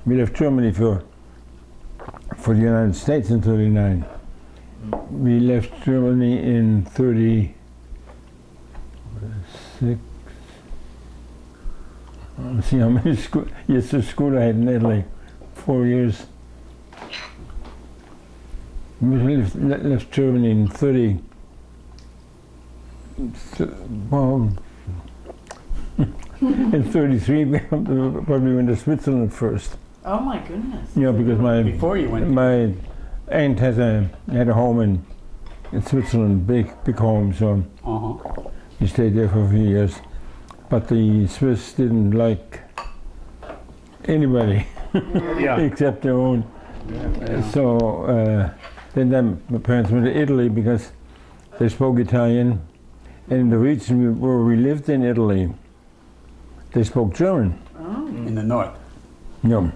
we left Germany for the United States in 39. We left Germany in 36. Let's see how many years of school I had in Italy. 4 years. We left Germany in 30. Well, in 33, we probably went to Switzerland first. Oh my goodness. Yeah, because Before you went. my aunt had a home in Switzerland, big home, so we stayed there for a few years. But the Swiss didn't like anybody except their own. So then my parents went to Italy because they spoke Italian. And in the region where we lived in Italy, they spoke German. Oh. In the north. Yeah.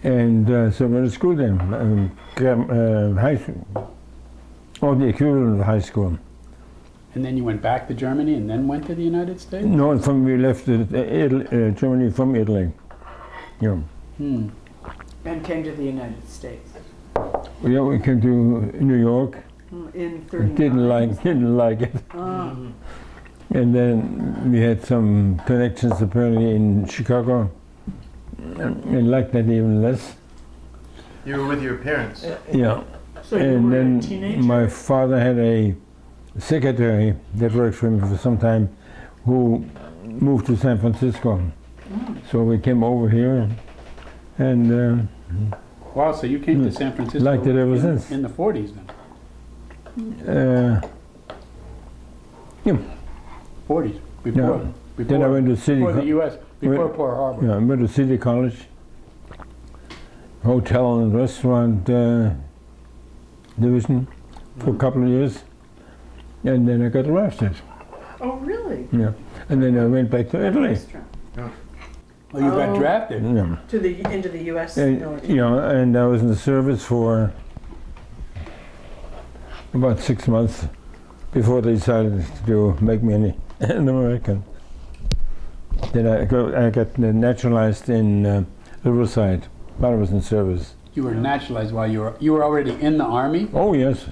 And so I went to school then, high school, or the equivalent of high school. And then you went back to Germany and then went to the United States? No, we left Germany from Italy. Yeah. And came to the United States. Yeah, we came to New York. In 39. Didn't like it. And then we had some connections apparently in Chicago. And liked that even less. You were with your parents? Yeah. So you And were a then teenager? my father had a secretary that worked for him for some time who moved to San Francisco. So we came over here and Wow, so you came to San Francisco liked it ever since. in the 40s then? Yeah. 40s, before Then I went to City before the U.S., before Went- Pearl Harbor. Yeah, I went to City College, hotel and restaurant division for a couple of years, and then I got drafted. Oh, really? Yeah, and then I went back to Italy. Restaurant. Oh, you got Oh. drafted? Yeah, Into the U.S. and, military. you know, and I was in the service for about 6 months before they decided to make me an American. Then I got naturalized in Riverside while I was in service. You were naturalized while you were already in the army? Oh yes,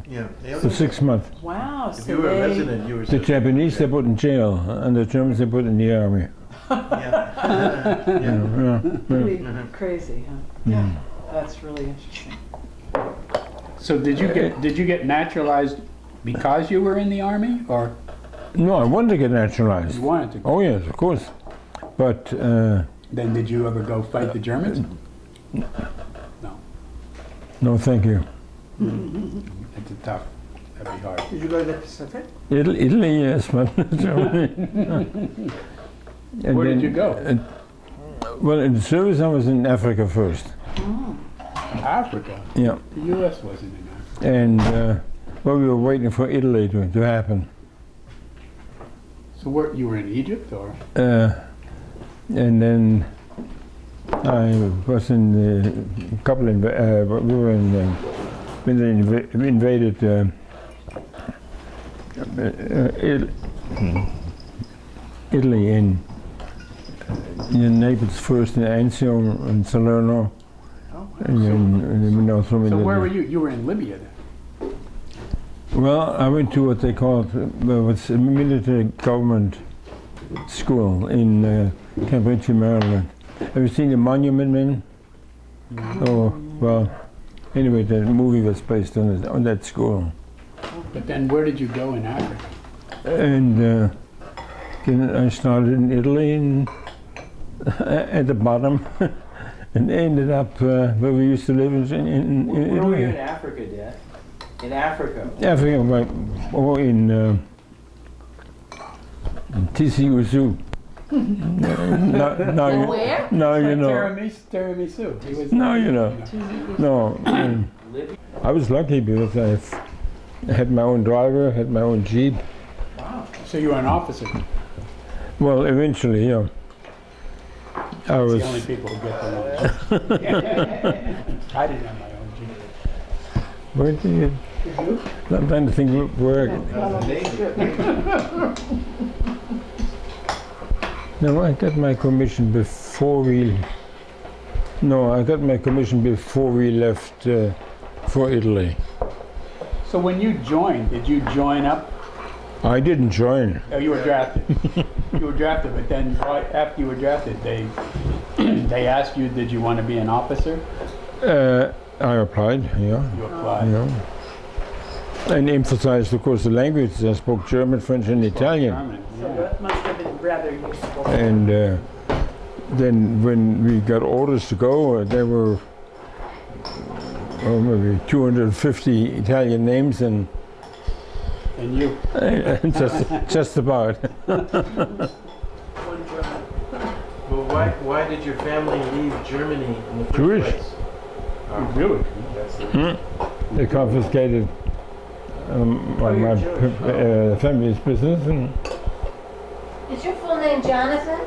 Yeah. for 6 months. Wow. If So you were a they- resident, you were. The Japanese they put in jail, and the Germans they put in the army. Yeah. Pretty crazy, huh? Yeah. That's really interesting. So did you get naturalized because you were in the army, or No, I wanted to get naturalized. you wanted to? Oh yes, of course. But Then did you ever go fight the Germans? No. no, thank you. It's a tough. That'd be hard. Did you go to the Pacific? Italy, yes, but Germany. And Where did then, you go? Well, in the service I was in Africa first. Africa. Yeah, The U.S. wasn't in Africa. and well, we were waiting for Italy to happen. So you were in Egypt, or? And then I was in a couple of, we were in, when they invaded Italy in Naples first, in Anzio and Salerno. Oh, And then now through So in where the- were you? You were in Libya then. Well, I went to what they called what's a military government school in Camp Ritchie, Maryland. Have you seen the Monument Men? Oh, well, anyway, the movie was based on that school. But then where did you go in Africa? And then I started in Italy and at the bottom and ended up where we used to live in Where were you in Italy. Africa, Dad? In Africa? Africa, in TCU Zoo. Now Where? you know. Tiramisu. He was Now you know. No, Libya? I was lucky because I had my own driver, had my own Jeep. Wow. So you were an officer. Well, eventually, yeah. I It's was. the only people who get them. I didn't have my own Jeep. Where did you? I'm trying to think where. No, I got my commission before we No, I got my commission before we left for Italy. So when you joined, did you join up? I didn't join. Oh, you were drafted. You were drafted, but then right after you were drafted, they they asked you, did you want to be an officer? I applied, yeah. You applied. Yeah. And emphasized, of course, the languages. I spoke German, French, and Italian. German, So yeah. that must have been rather useful. And then when we got orders to go, there were maybe 250 Italian names, and And you. just about. One German. Well, why did your family leave Germany in the first Jewish. place? Really? They confiscated my you're Jewish. family's business. And, Is your full name Jonathan?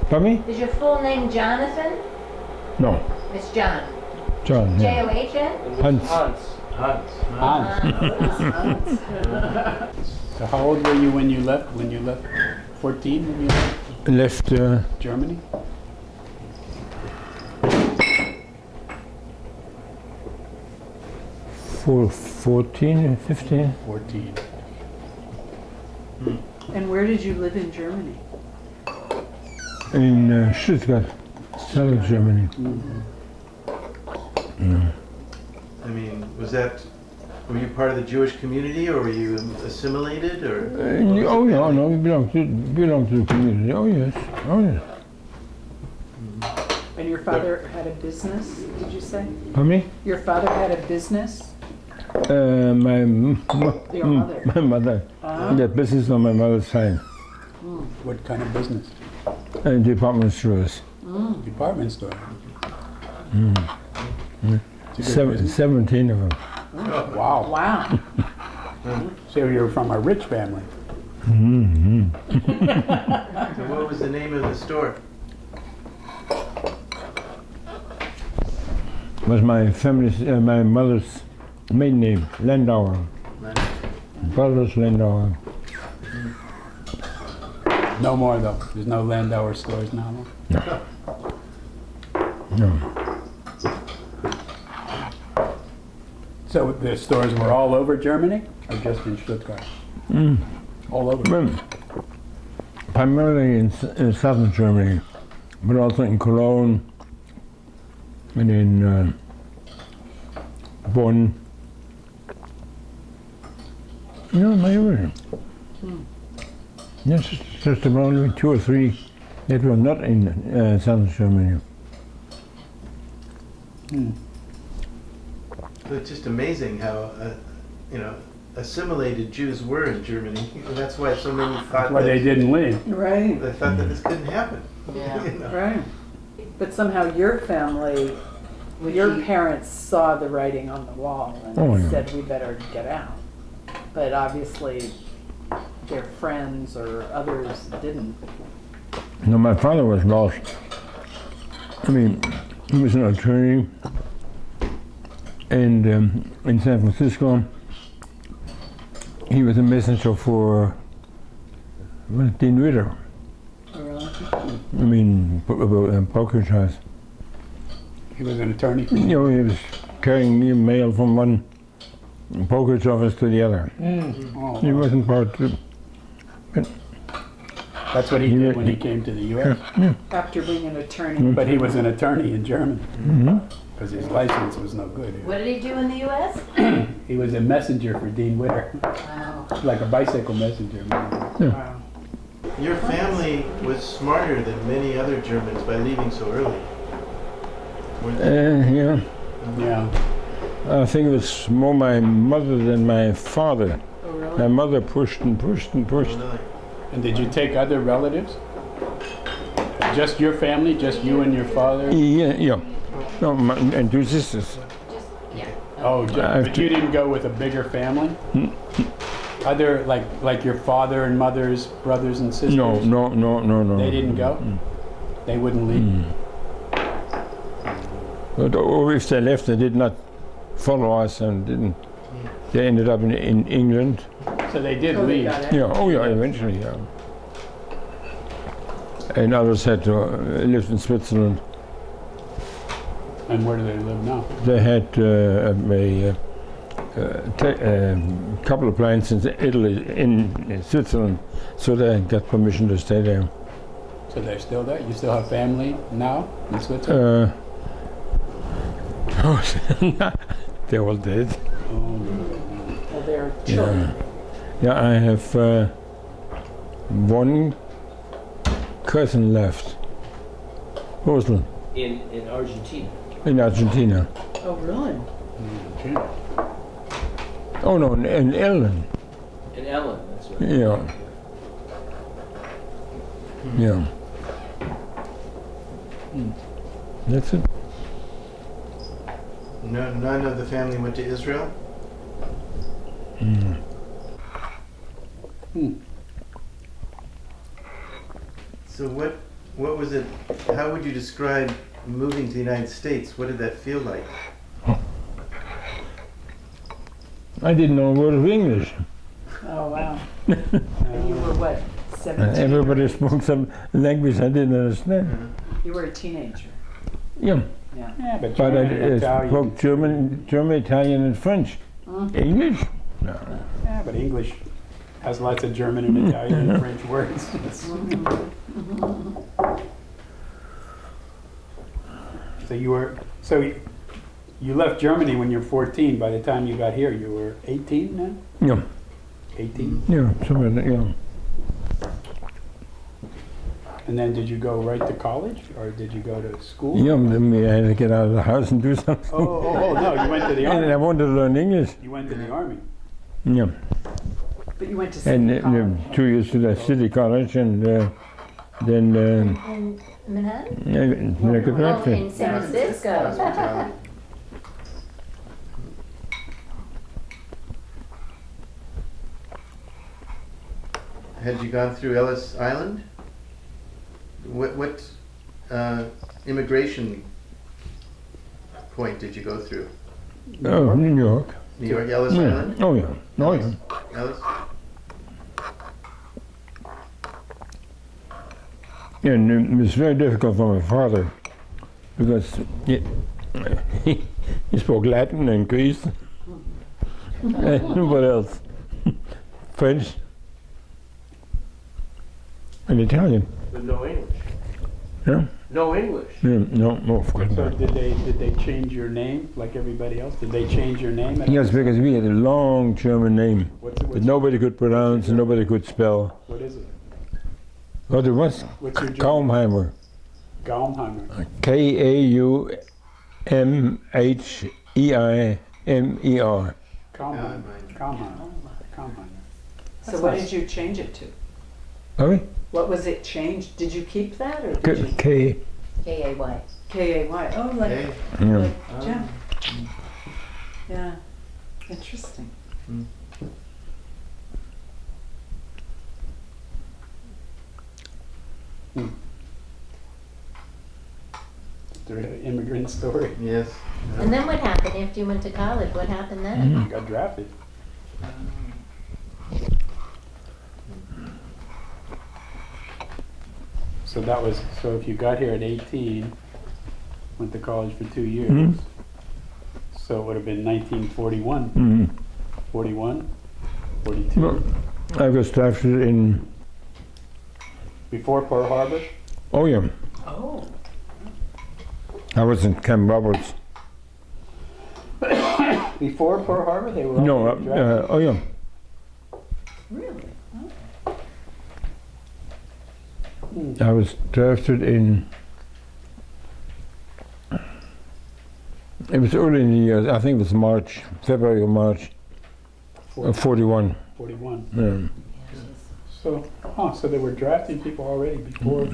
pardon me? Is your full name Jonathan? No, It's John. John. Yeah. J-O-H-N? Hans. Hans. Hans. So how old were you when you left? 14 when you left Left Germany? for 14, 15. 14. And where did you live in Germany? In Stuttgart, southern Germany. I mean, were you part of the Jewish community, or were you assimilated, or? Oh yeah, no, we belong to the community. Oh yes, oh yes. And your father had a business, did you say? Pardon me? Your father had a business? Your mother. My mother. Ah. That business on my mother's side. What kind of business? Department stores. Department store. It's a good business. 17 of them. Wow. Wow. So you're from a rich family. So what was the name of the store? Was my family's, my mother's maiden name, Landauer. Brothers Landauer. No more though. There's no Landauer stores now. No. So the stores were all over Germany, or just in Stuttgart? All over. Well, primarily in southern Germany, but also in Cologne and in Bonn. My area. Yes, just around 2 or 3 that were not in southern Germany. So it's just amazing how, assimilated Jews were in Germany. That's why so many thought Why they that, didn't leave. Right, they thought that this couldn't happen. Yeah. You know? right. But somehow your family, your parents saw the writing on the wall and Oh, yeah. said, we better get out. But obviously, their friends or others didn't. No, my father was lost. I mean, he was an attorney, and in San Francisco, he was a messenger for Dean Witter. Oh, really? I mean, brokerage house. He was an attorney. He was carrying mail from one brokerage office to the other. Oh, He wasn't part of. that's what he did when he came to the U.S. After being an attorney. But he was an attorney in Germany because his license was no good here. What did he do in the U.S.? He was a messenger for Dean Witter, Wow. like a bicycle messenger. Wow. Your family was smarter than many other Germans by leaving so early. Weren't they? Yeah, Yeah. I think it was more my mother than my father. Oh, My really? mother pushed and pushed and pushed. Really? And did you take other relatives? Just your family, just you and your father? Yeah. No, and 2 sisters. Oh, but you didn't go with a bigger family? Other, like your father and mother's brothers and sisters? No. They didn't go? They wouldn't leave? But if they left, they did not follow us and didn't. They ended up in England. So they did Oh, they leave. got it. Yeah, eventually, yeah. And others had to live in Switzerland. And where do they live now? They had a couple of plants in Italy, in Switzerland, so they got permission to stay there. So they're still there? You still have family now in Switzerland? They're all dead. Well, they're children. Yeah, I have one cousin left. Mostly In Argentina. in Argentina. Oh, really? Oh no, in Ireland. In Ellen, that's right. Yeah. Yeah. That's it. No, none of the family went to Israel? So what was it, how would you describe moving to the United States? What did that feel like? I didn't know a word of English. Oh, wow. And you were what, 17? Everybody spoke some language I didn't understand. You were a teenager. Yeah. Yeah. Yeah, but But I German and Italian. spoke German, Italian, and French. English? No. Yeah, but English has lots of German and Italian and French words. So you left Germany when you're 14. By the time you got here, you were 18 then? Yeah. 18? Yeah, somewhere there, yeah. And then did you go right to college, or did you go to school? Yeah, then I had to get out of the house and do something. Oh, no, you went to the And I army. wanted to learn English. You went to the army. Yeah. But you went to And City College. 2 years to the city college, and then In Manhattan? I got Oh, drafted. in San Francisco. Hospitality. Had you gone through Ellis Island? What immigration point did you go through? Oh, New York. New York, Ellis Yeah. Island? Oh yeah. Oh yeah. Ellis? And it was very difficult for my father because he spoke Latin and Greek. And what else? French and Italian. But no English. Yeah. No English. Yeah, no, of course So not. did they change your name like everybody else? Did they change your name? Yes, because we had a long German name that nobody could pronounce and nobody could spell. What is it? What it was? What's your German? Kaumheimer. Gaumheimer. Kaumheimer. Gaumheimer. Gaumheimer. Gaumheimer. So what did you change it to? Sorry? What was it changed? Did you keep that or did you? K. K-A-Y. K-A-Y. Oh, like, Okay. Yeah. like Jeff. Yeah. Interesting. The immigrant story. Yes. And then what happened after you went to college? What happened then? You got drafted. So if you got here at 18, went to college for 2 years, Mhm. so it would have been 1941, Mm. 41, 42, No, I was drafted in. before Pearl Harbor. Oh yeah. Oh. I was in Camp Roberts. Before Pearl Harbor, they were No. already drafted. Oh yeah. Really? I was drafted in. It was early in the year. I think it was March, February or March. 41. 41. Yeah. So they were drafting people already before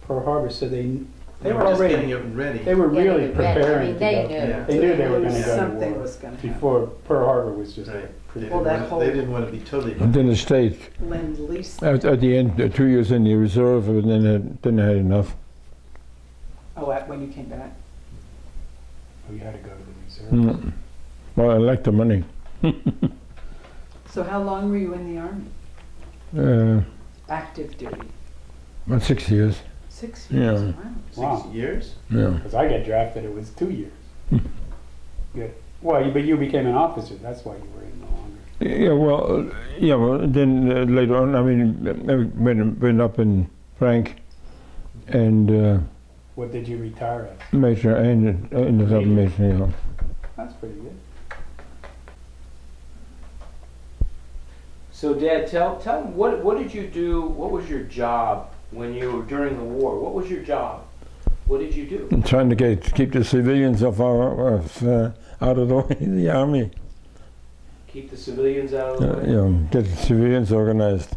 Pearl Harbor. So they They were were just getting already. it ready. They were Getting really it ready. I preparing mean, to they go. knew. Yeah. They knew they were going to go to Something war was going to happen. before Pearl Harbor was just. Right. They Well, didn't that want- whole- They didn't want to be totally. And then the state. Lend-lease. At the end, 2 years in the reserve, and then I had enough. Oh, when you came back? We had to go to the reserve. Well, I liked the money. So how long were you in the Army? Active duty? About 6 years. 6 years. Yeah. Wow. 6 years? Yeah. Because I got drafted, it was 2 years. Good. Well, but you became an officer, that's why you were in no longer. Yeah, well, then later on, I mean, I went up in rank and What did you retire as? major, ended up major, yeah. That's pretty good. So, Dad, tell me, what did you do, what was your job when you were during the war? What was your job? What did you do? I'm trying to keep the civilians out of the way, the army. Keep the civilians out of the way? Get the civilians organized,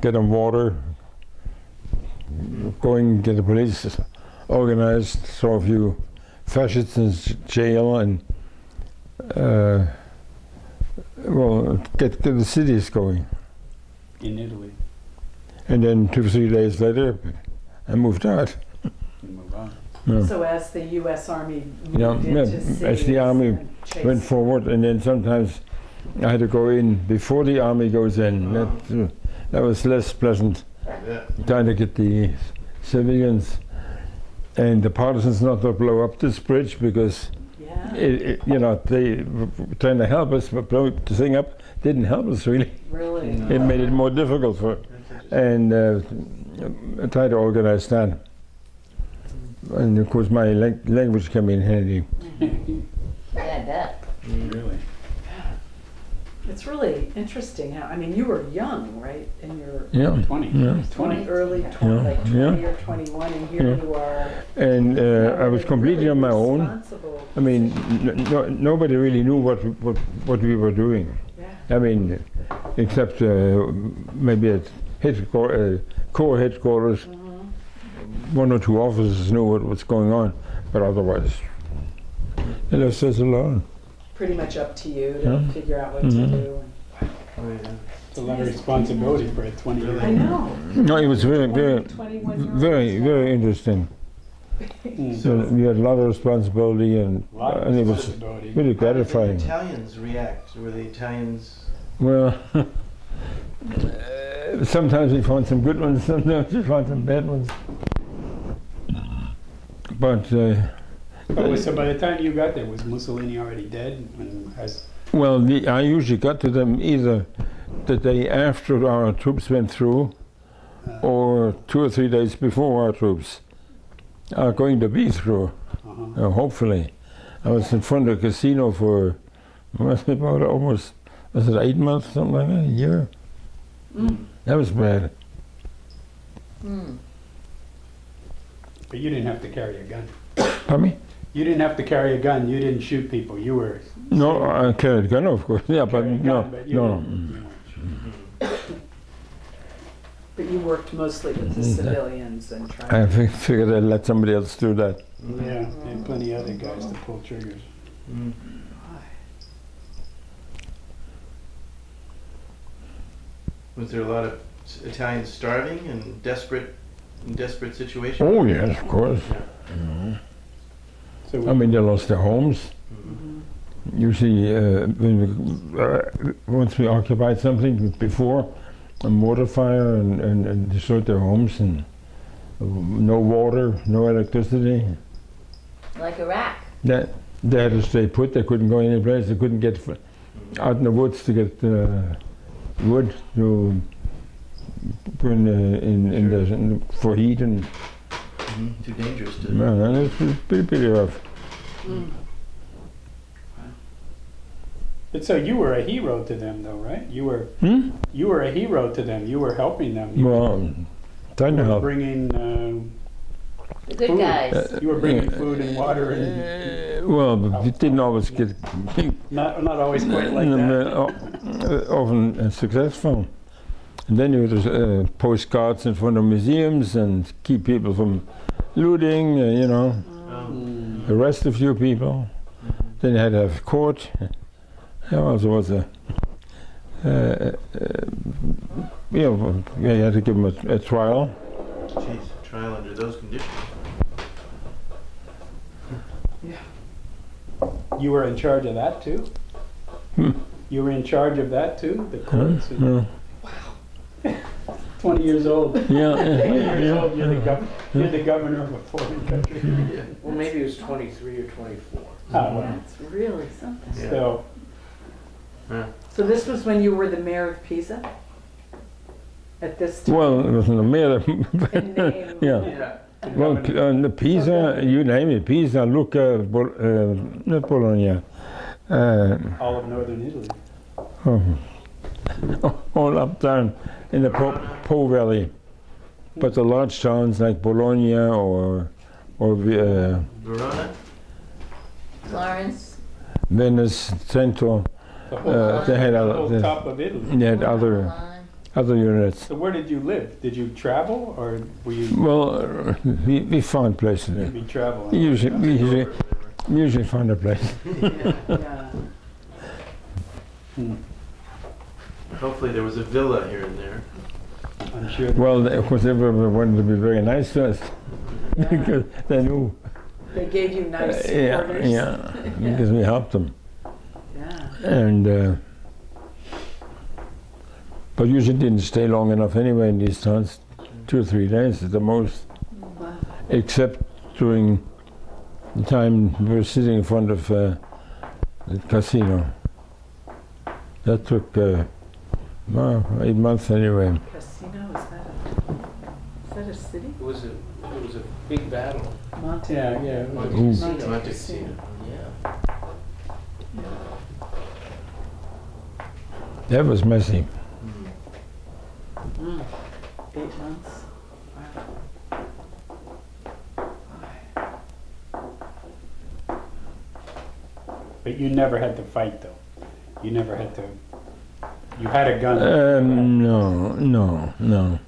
get them water, get the police organized, throw a few fascists in jail, and get the cities going. In Italy. And then 2 or 3 days later, I moved out. You move on. Yeah. So as the U.S. Army Yeah, moved yeah, into as cities the army and chased- went forward, and then sometimes I had to go in before the army goes in. That was less pleasant, Yeah. trying to get the civilians and the partisans not to blow up this bridge, because Yeah, they were trying to help us, but blowing the thing up didn't help us really. really. It made it more difficult for, That's interesting. and I tried to organize that. And of course my language came in handy. Yeah, I bet. Really? It's really interesting how, I mean, you were young, right? In your Yeah. 20. Yeah. 20. early 20, Yeah, like 20 yeah. or 21, and here Yeah. you are. And I was completely on my own. Responsible. I mean, nobody really knew what we were doing. Yeah. I mean, except maybe at Corps headquarters, 1 or 2 officers knew what was going on, but otherwise, they left us alone. Pretty much up to you to Yeah. figure out what to Mhm. do. Oh, yeah. It's a lot of responsibility for a 20-year-old. I know. No, it was very, 21-year-old. very interesting. So we had a lot of responsibility, and it was responsibility. really How did the gratifying. Italians react? Were the Italians? Well, sometimes we found some good ones, sometimes we found some bad ones. But So by the time you got there, was Mussolini already dead? I usually got to them either the day after our troops went through, or 2 or 3 days before our troops are going to be through. Hopefully, I was in front of a casino for about almost 8 months, something like that, a year. That was bad. But you didn't have to carry a gun. Pardon me? You didn't have to carry a gun. You didn't shoot people. You were. No, I carried a gun, of course. Yeah, but carrying a no, gun, but you no. weren't- you weren't shooting. But you worked mostly with the civilians and I trying. figured I'd let somebody else do that. Yeah, and plenty of other guys to pull triggers. Was there a lot of Italians starving and in desperate situations? Oh yes, of course. So I mean, they lost their homes. Usually, once we occupied something before, a mortar fire and destroyed their homes, and no water, no electricity. Like Iraq. They had to stay put. They couldn't go any place. They couldn't get out in the woods to get wood to burn for heat, and Too dangerous to. man, it was pretty rough. But so you were a hero to them, though, right? You were a hero to them. You were helping them. You Well, trying to were help. bringing. The good Food. guys. You were bringing food and water, and Well, but it didn't always get not always quite like that. often successful. And then you had to post cards in front of museums and keep people from looting, arrest a few people. Then you had to have court. There also was you had to give them a trial. Jeez, trial under those conditions. You were in charge of that too. You were in charge of that too, the courts. and- 20 years old. Yeah, 20 years yeah, old, you're the governor of a foreign country. Yeah. Well, maybe it was 23 or 24. Oh, well, That's really something. Yeah. still, So this was when you were the mayor of Pisa? At this time? Well, it wasn't a mayor, In name. yeah. Yeah. Well, the Pisa, you name it, Pisa, Lucca, not Bologna, all of northern Italy. all up down in the Po Valley. But the large towns like Bologna or Verona? Florence, Venice, Trento, The whole, they had the whole other, top of Italy. they had other Milan. units. So where did you live? Did you travel or were you Well, we found places. be traveling? We usually find a place. Yeah. Hopefully there was a villa here and there. I'm sure. Well, of course, everyone wanted to be very nice to us because they knew. They gave you nice Yeah, quarters? yeah, because we helped them. Yeah. And but usually didn't stay long enough anyway in these towns. 2 or 3 days at the most, Wow. except during the time we were sitting in front of the casino. That took 8 months anyway. Casino, is that a city? It was a big battle. Monte. Yeah, yeah. it was- Ooh. Monte Monte Casino. Yeah. That was messy. Mm. 8 months. But you never had to fight though. You never had to. You had a gun. No.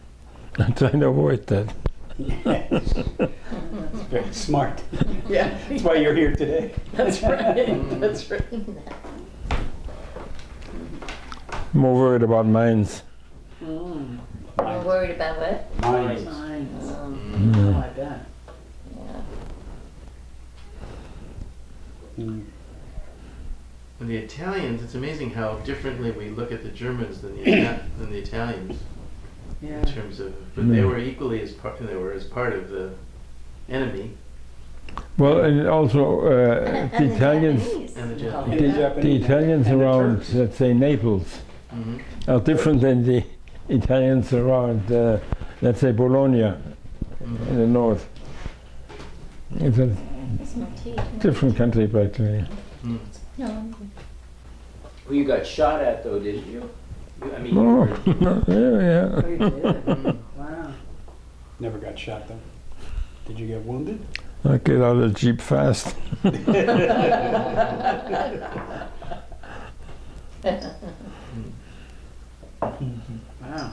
I tried to avoid that. Yes. That's very smart. Yeah. That's why you're here today. That's right. That's right. More worried about mines. Mm. We're worried about what? Mines. Mines. Um, Oh, I bet. yeah. Mm. And the Italians, it's amazing how differently we look at the Germans than than the Italians Yeah. in terms of, but they were equally as part of the enemy Well, and also the And Italians. Japanese. and the Oh. Japanese. The The Japanese Italians and the around, Turks. let's say, Naples, Mhm. are different than the Italians around, let's say, Bologna Mhm. in the north. It's a It's my tea. different country, practically. Mm. No, I'm good. Well, you got shot at though, didn't you? I mean, you Oh, were- yeah. Oh, you did? Mm. Wow. Never got shot though. Did you get wounded? I get out of the Jeep fast. Wow.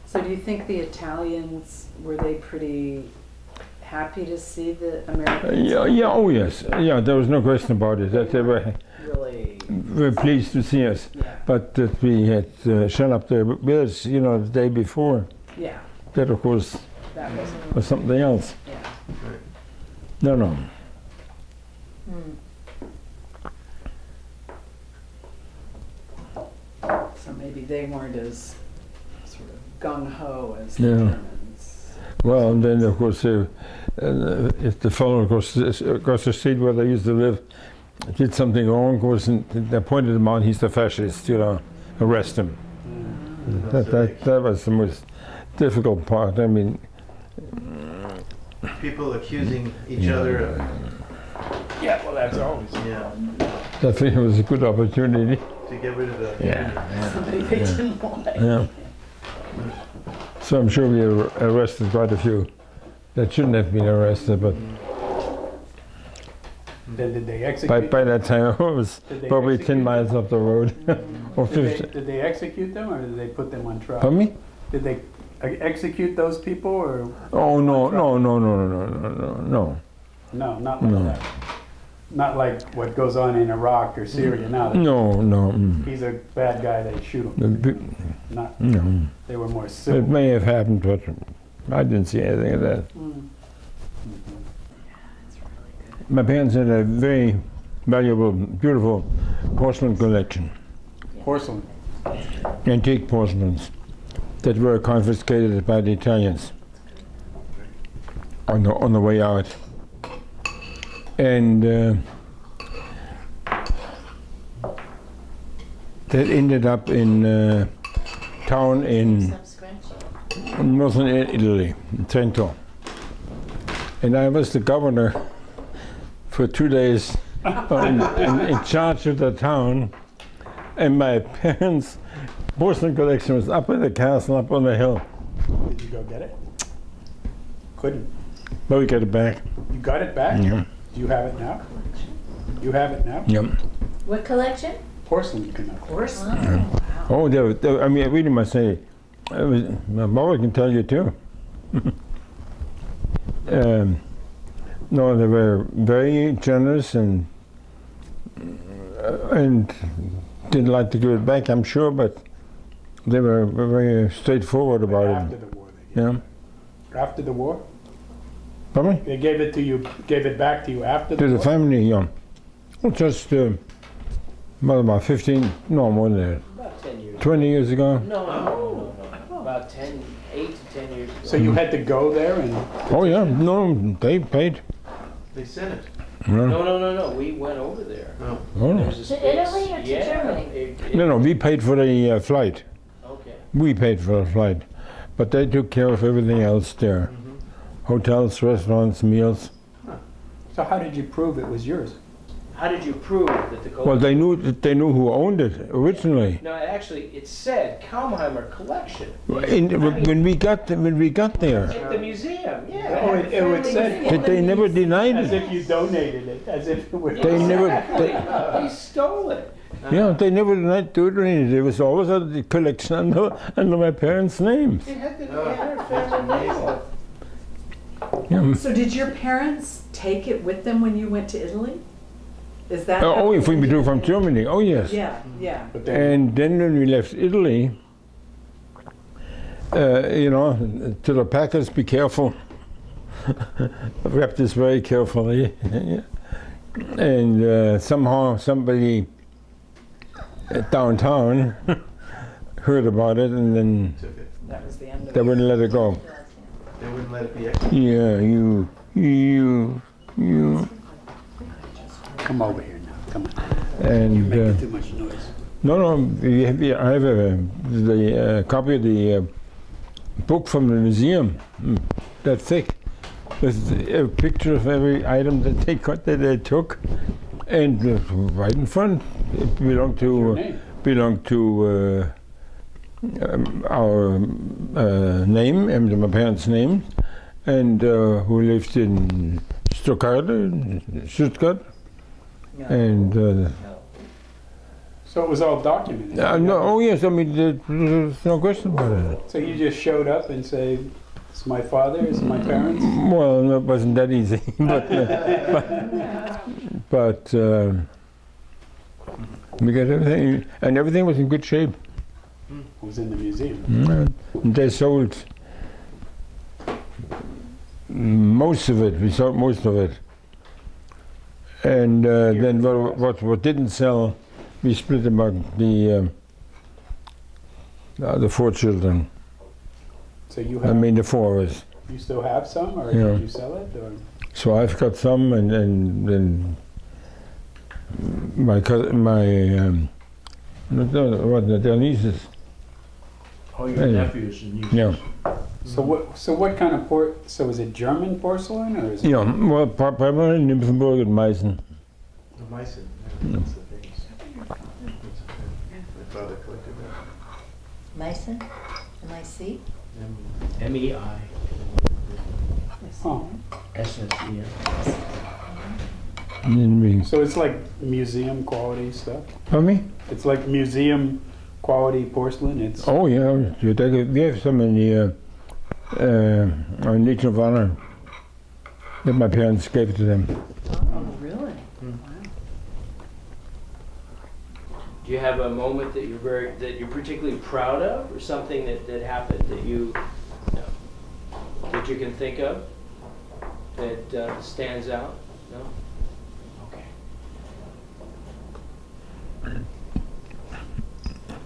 So do you think the Italians, were they pretty happy to see the Americans? Oh yes. Yeah, there was no question about it. That they were Really? very pleased to see us. Yeah. But that we had shown up there with us, the day before. Yeah. That, of course, That was, was something else. yeah. No. Hmm. So maybe they weren't as sort of gung-ho as the Yeah. Germans. Well, and then, of course, if the fellow across the street where they used to live did something wrong, of course, and they pointed him out, he's the fascist, arrest him. That was the most difficult part. I mean, People accusing each other of, Yeah, well that's always. yeah, I think it was a good opportunity. to get rid of the Somebody they didn't like. Yeah. So I'm sure we arrested quite a few that shouldn't have been arrested, but Then did they execute? by that time I was Did they probably execute 10 miles up the road, or Did 50. they execute them or did they put them on trial? Pardon me? Did they execute those people or Oh no. trial? No, no? Not like No. that. Not like what goes on in Iraq or Syria now. no. He's a bad guy. They shoot him. Not. No. They were more It civil. may have happened, but I didn't see anything of that. Mm. My parents had a very valuable, beautiful porcelain collection, Porcelain. antique porcelains that were confiscated by the Italians on the way out. And that ended up in a town in Some scratch. northern Italy, in Trento. And I was the governor for 2 days in charge of the town. And my parents' porcelain collection was up in the castle, up on the hill. Did you go get it? Couldn't. But we got it back. You got it back? Yeah. Do you have it now? You have it now? Yep. What collection? Porcelain collection. Porcelain. Oh, Oh, I mean, I really must say, my mother can tell you too. No, they were very generous and didn't like to give it back, I'm sure, but they were very straightforward about After it. the war, they gave Yeah. it. After the war? Pardon me? They gave it to you, gave it back to you after To the the war? family, yeah. Well, just about 15, no more than that, About 10 years. 20 years ago. No. About 8 to 10 years ago. So you had to go there and, Oh yeah, no, they paid. They sent it. No, No. We went over there. Oh. oh, no. There's a To Italy or to yeah, Germany? No, we paid for the flight. Okay. We paid for the flight, but they took care of everything else there. Hotels, restaurants, meals. so how did you prove it was yours? How did you prove that the Well, they knew who owned it originally. No, actually, it said Kalmheimer Collection. When we got there, At the museum, yeah. Oh, it would say, they never denied as it. if you donated it, as if it were. They never, They stole it. yeah, they never denied doing it. It was always a collection under my parents' names. They had the Oh, family name on it. Yeah. So did your parents take it with them when you went to Italy? Is that? Oh, if we do from Germany, oh yes. Yeah. But then, And then when we left Italy, to the packers, be careful. Wrap this very carefully. And somehow somebody downtown heard about it, and then Took it. That was the end of they it. wouldn't let it go. They wouldn't let it be extra. Yeah, you. come over here now, come on. And Making too much noise. no, I have the copy of the book from the museum, that thick, with a picture of every item that they took, and right in front, it belonged Your to name. our name and my parents' name, and who lived in Stuttgart, Yeah. and. So it was all documented? No, oh yes, I mean, there's no question about it. So you just showed up and say, it's my father, it's my parents? Well, no, it wasn't that easy, but we got everything, and everything was in good shape. It was in the museum. And they sold most of it. We sold most of it, and then what didn't sell, we split among the 4 children. So you I have, mean, the 4 of us. you still have some, or Yeah. did you sell it, or? So I've got some, and then my their nieces. Oh, your Yeah. nephews and nieces. Yeah, So what kind of so is it German porcelain, or is it? yeah. Well, primarily Nymphenburg and Meissen. The Meissen. Yeah, that's the famous. My father collected that. Meissen? M-I-C? MEI. Oh, SSEN. And then we. so it's like museum quality stuff? Pardon me? It's like museum quality porcelain? It's, Oh yeah, we have some in the Legion of Honor that my parents gave to them. Oh, really? Do you have a moment that you're particularly proud of, or something that happened that you can think of that stands out? No. Okay.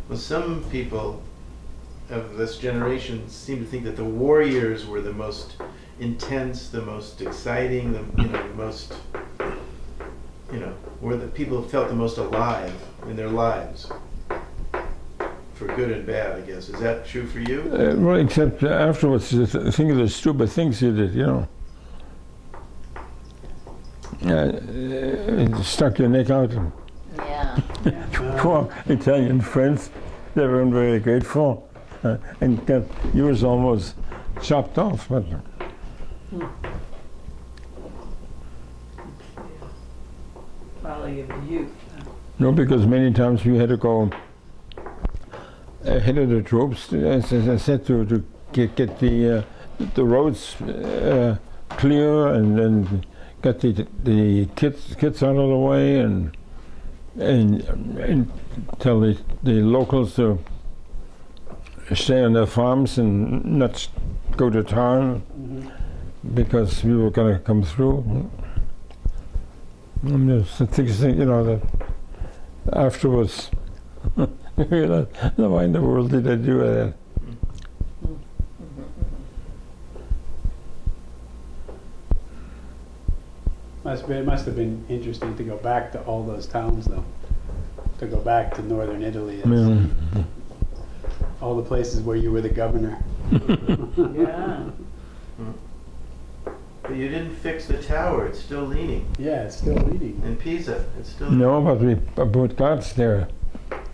Well, some people of this generation seem to think that the war years were the most intense, the most exciting, the most, where the people felt the most alive in their lives. For good and bad, I guess. Is that true for you? Well, except afterwards, think of the stupid things you did, stuck your neck out. Yeah. Poor Italian friends, they weren't very grateful. And got yours almost chopped off. But Folly of youth. no, because many times we had to go ahead of the troops, as I said, to get the roads clear and then get the kids out of the way and tell the locals to stay on their farms and not go to town because we were going to come through. And there's the things, that afterwards, why in the world did I do that? It must have been interesting to go back to all those towns, though. To go back to northern Italy. All the places where you were the governor. Yeah. But you didn't fix the tower. It's still leaning. Yeah, it's still leading. In Pisa, it's still. No, but we put guards there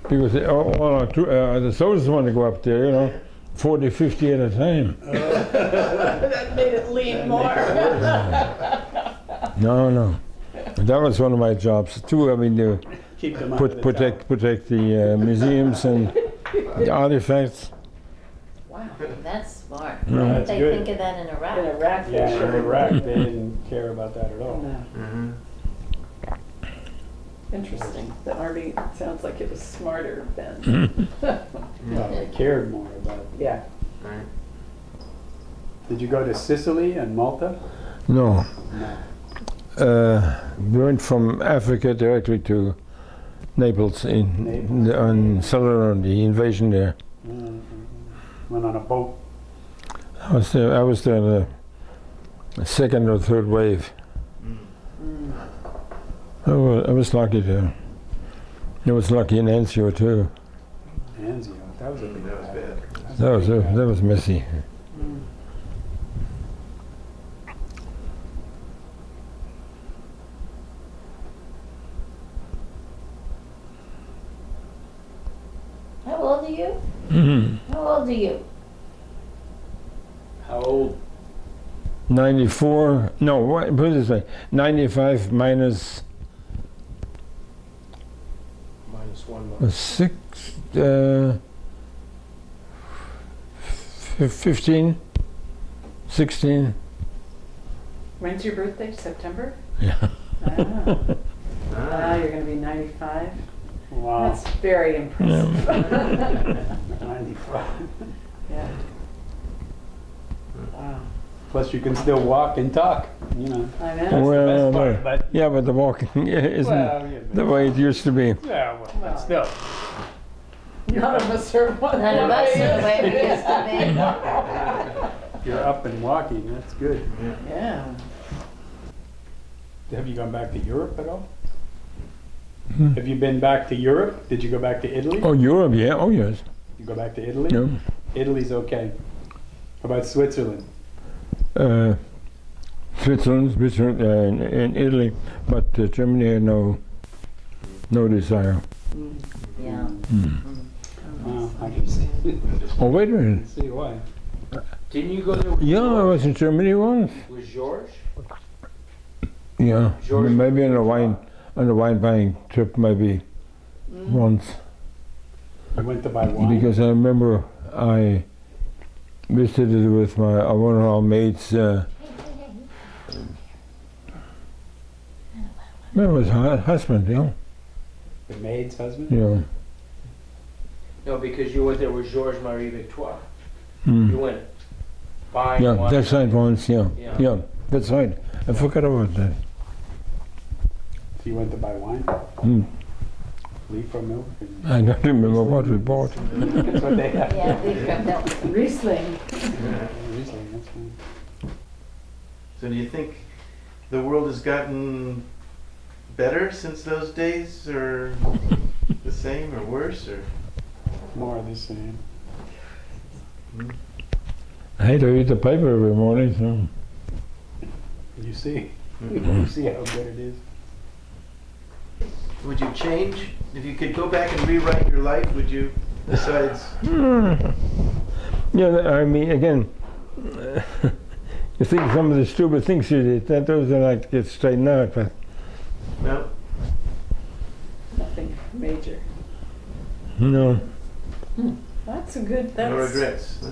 because the soldiers want to go up there, 40, 50 at a time. That made it lean more. No. That was one of my jobs too. I mean, to Keep them out of the protect the museums and the artifacts. Wow, that's smart. Yeah. Why didn't That's they good. think of that in Iraq? In Iraq, Yeah, for sure. Iraq, they didn't care about that at all. No. Mm-hmm. Interesting. The army sounds like it was smarter then. Well, they cared more about it. Yeah. Right. Did you go to Sicily and Malta? No, No. we went from Africa directly to Naples on Ceylon, the invasion there. Went on a boat. I was there in the second or third wave. I was lucky there. I was lucky in Anzio too. Anzio, that was a big That was bad. That was messy. How old are you? Mm-hmm. How old are you? How old? 94. No, what put it this way: 95 minus Minus 1 month. 6, 15, 16. When's your birthday? September? Yeah. You're going to be 95? Wow. That's very impressive. 95. Yeah. Wow. Plus you can still walk and talk, I know. That's the Well, best part, but yeah, but the walking isn't well, yeah, the way it used to be. yeah, well, but still. None of us are one. None of us are the way we way. used to be. You're up and walking, that's good. Yeah. Have you gone back to Europe at all? Hmm. Have you been back to Europe? Did you go back to Italy? Oh, Europe, yeah. Oh, yes. You go back to Italy? No. Italy's okay. How about Switzerland? Switzerland, and Italy, but Germany had no desire. Yeah. Wow, I can see, Oh, wait a minute. see why. Didn't you go there with Yeah, I George? was in Germany once. With George? Yeah, George- maybe on a wine buying trip, maybe once. You went to buy wine? Because I remember I visited with one of our mates. It was her husband, The maid's husband? yeah. No, because you went there with Georges Marie Victoire. Mm. You went buying Yeah, wine. that's right, once, yeah. Yeah. Yeah, that's right. I forgot about that. So you went to buy wine? Mm. Leaf from milk. And I don't remember what we bought. that's what they have. Yeah, leaf from milk. Riesling. Riesling, that's fine. So do you think the world has gotten better since those days, or the same, or worse, or? More of the same. I hate to read the paper every morning, so. You see, you see how good it is. Would you change if you could go back and rewrite your life? Would you, besides? Yeah, I mean, again, you think some of the stupid things you did, that those are like to get straightened out, but No. Nothing major. no. That's a good, No that's, regrets. Huh?